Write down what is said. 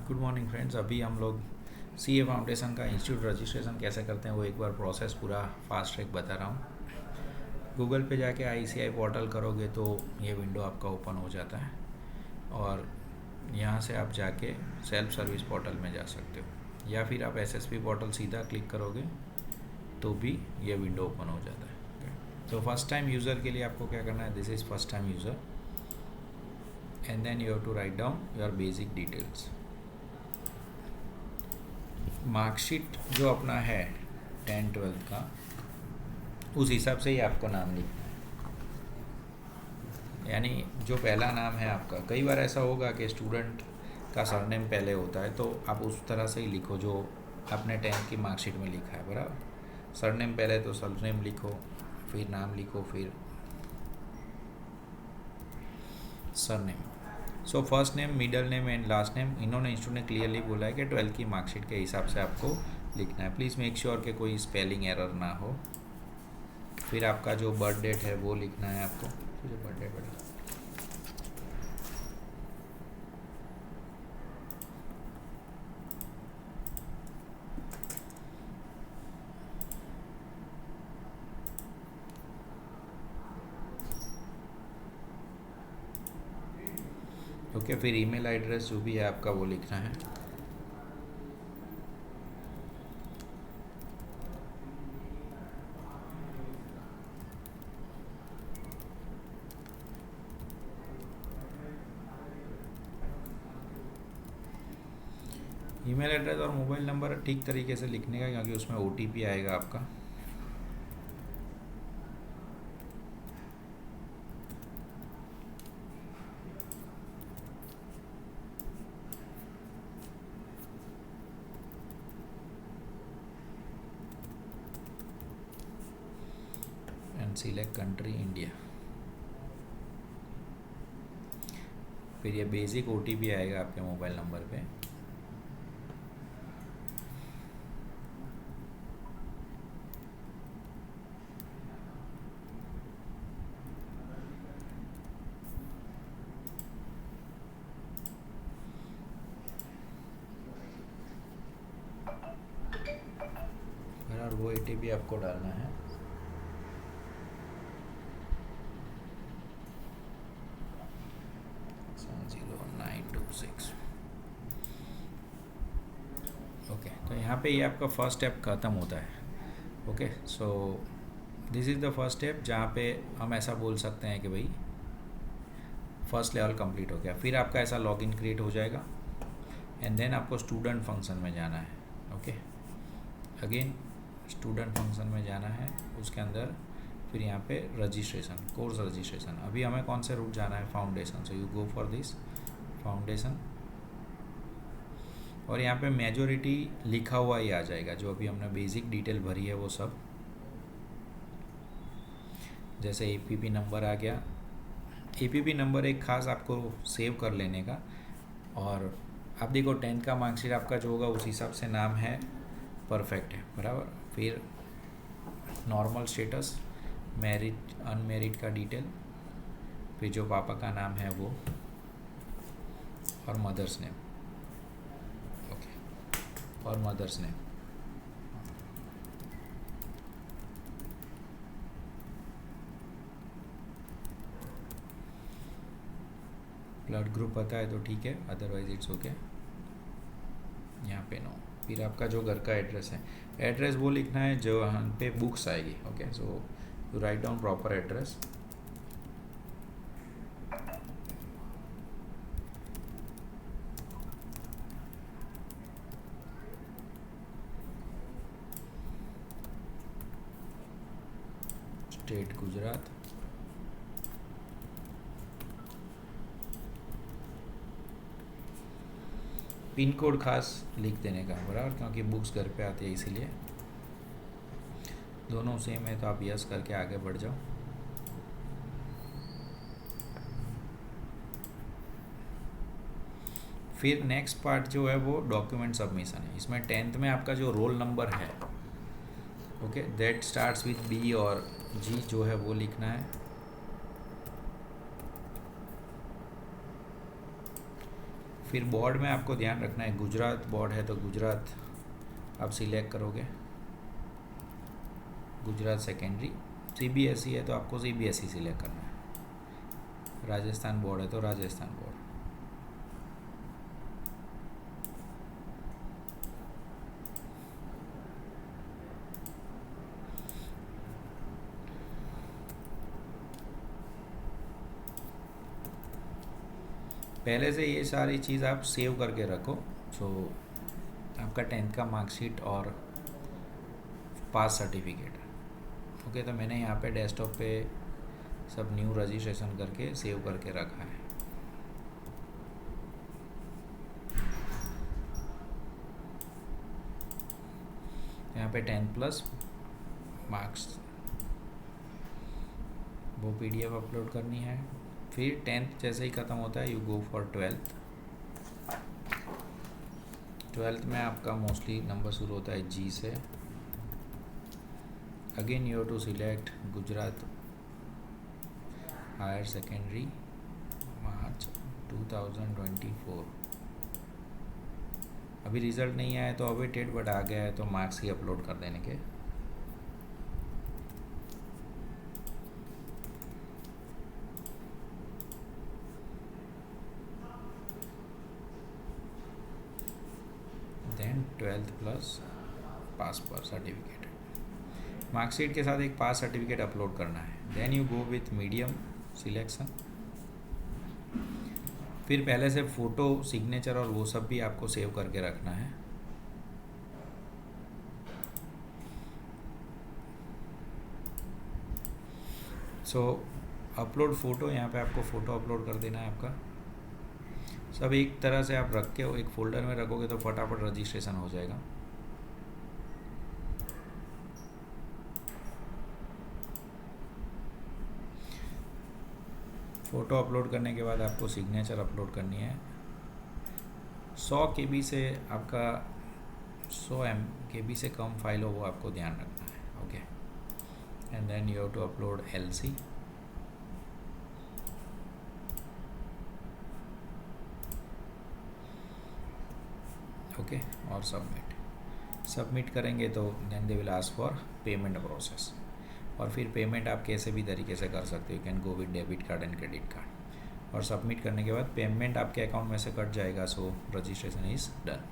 Good morning friends. अभी हम लोग सीए फाउंडेशन का इंस्टीट्यूट रजिस्ट्रेशन कैसे करते हैं वो एक बार प्रोसेस पूरा फास्ट ट्रैक बता रहा हूँ। गूगल पे जाके आईसीआई पोर्टल करोगे तो ये विंडो आपका ओपन हो जाता है और यहाँ से आप जाके सेल्फ सर्विस पोर्टल में जा सकते हो, या फिर आप एसएसपी पोर्टल सीधा क्लिक करोगे तो भी ये विंडो ओपन हो जाता है। तो फर्स्ट टाइम यूज़र के लिए आपको क्या करना है, this is first time user and then you have to write down your basic details. Marksheet जो अपना है 10-12 का, उस हिसाब से ही आपको नाम लिखना है। यानी जो पहला नाम है आपका, कई बार ऐसा होगा कि स्टूडेंट का सरनेम पहले होता है तो आप उस तरह से ही लिखो जो आपने 10th की मार्कशीट में लिखा है, बराबर। सरनेम पहले तो सरनेम लिखो, फिर नाम लिखो, फिर surname. So first name, middle name and last name इन्होंने इंस्टीट्यूट ने क्लियरली बोला है कि 12th की मार्कशीट के हिसाब से आपको लिखना है। प्लीज़ मेक श्योर कि कोई स्पेलिंग एरर ना हो। फिर आपका जो बर्थ डेट है वो लिखना है आपको। जो बर्थ डेट बड़ा ओके। फिर ईमेल एड्रेस जो भी है आपका वो लिखना है। ईमेल एड्रेस और मोबाइल नंबर ठीक तरीके से लिखने का, क्योंकि उसमें ओटीपी आएगा आपका। And select country India. फिर ये बेसिक ओटीपी आएगा आपके मोबाइल नंबर पे। और वो ओटीपी आपको डालना है। ओके, तो यहाँ पे ये आपका फर्स्ट स्टेप ख़त्म होता है। Okay, so this is the first step जहाँ पे हम ऐसा बोल सकते हैं कि भाई फर्स्ट लेवल कंप्लीट हो गया। फिर आपका ऐसा लॉगिन क्रिएट हो जाएगा एंड देन आपको स्टूडेंट फंक्शन में जाना है। ओके, अगेन स्टूडेंट फंक्शन में जाना है, उसके अंदर फिर यहाँ पे रजिस्ट्रेशन, कोर्स रजिस्ट्रेशन। अभी हमें कौन से रूट जाना है, foundation. So you go for this foundation और यहाँ पे मेजॉरिटी लिखा हुआ ही आ जाएगा, जो अभी हमने बेसिक डिटेल भरी है वो सब। जैसे एपीपी नंबर आ गया, एपीपी नंबर एक खास आपको सेव कर लेने का। और आप देखो 10th का मार्कशीट आपका जो होगा उस हिसाब से नाम है, परफेक्ट है, बराबर। फिर नॉर्मल स्टेटस, मैरिड अनमेरिड का डिटेल, फिर जो पापा का नाम है वो, और मदर्स नेम। ओके, और मदर्स नेम। ब्लड ग्रुप पता है तो ठीक है, अदरवाइज इट्स ओके। यहाँ पे नो। फिर आपका जो घर का एड्रेस है, एड्रेस वो लिखना है जो यहाँ पे बुक्स आएगी। Okay, so you write down proper address. State Gujarat, pin code खास लिख देने का, बराबर, क्योंकि बुक्स घर पे आती है इसीलिए। दोनों सेम है तो आप यस करके आगे बढ़ जाओ। फिर नेक्स्ट पार्ट जो है वो डॉक्यूमेंट सबमिशन है। इसमें 10th में आपका जो रोल नंबर है, okay, that starts with B और जी, जो है वो लिखना है। फिर बोर्ड में आपको ध्यान रखना है, गुजरात बोर्ड है तो गुजरात आप सिलेक्ट करोगे, गुजरात सेकेंडरी। सीबीएसई है तो आपको सीबीएसई सिलेक्ट करना है, राजस्थान बोर्ड है तो राजस्थान बोर्ड। पहले से ये सारी चीज़ आप सेव करके रखो। सो आपका 10th का मार्कशीट और पास सर्टिफिकेट। ओके, तो मैंने यहाँ पे डेस्कटॉप पे सब न्यू रजिस्ट्रेशन करके सेव करके रखा है। यहाँ पे 10 प्लस मार्क्स वो पीडीएफ अपलोड करनी है। फिर 10th जैसे ही ख़त्म होता है you go for 12th। 12th में आपका मोस्टली नंबर शुरू होता है जी से। Again you have to select Gujarat higher secondary March 2024। अभी रिज़ल्ट नहीं आया तो अवेटेड, बट आ गया है तो मार्क्स ही अपलोड कर देने के। देन 12th प्लस पास पर सर्टिफिकेट, मार्कशीट के साथ एक पास सर्टिफिकेट अपलोड करना है। Then you go with medium selection. फिर पहले से फ़ोटो, सिग्नेचर और वो सब भी आपको सेव करके रखना है। सो अपलोड फ़ोटो, यहाँ पे आपको फ़ोटो अपलोड कर देना है आपका। सब एक तरह से आप रख के एक फ़ोल्डर में रखोगे तो फटाफट रजिस्ट्रेशन हो जाएगा। फ़ोटो अपलोड करने के बाद आपको सिग्नेचर अपलोड करनी है। 100 KB से आपका 100 KB से कम फाइल हो वो आपको ध्यान रखना है। Okay, and then you have to upload LC। Okay, और सबमिट करेंगे तो then they will ask for payment process. और फिर पेमेंट आप कैसे भी तरीके से कर सकते हो, you can go with debit card and credit card. और सबमिट करने के बाद पेमेंट आपके अकाउंट में से कट जाएगा। सो रजिस्ट्रेशन इज़ डन।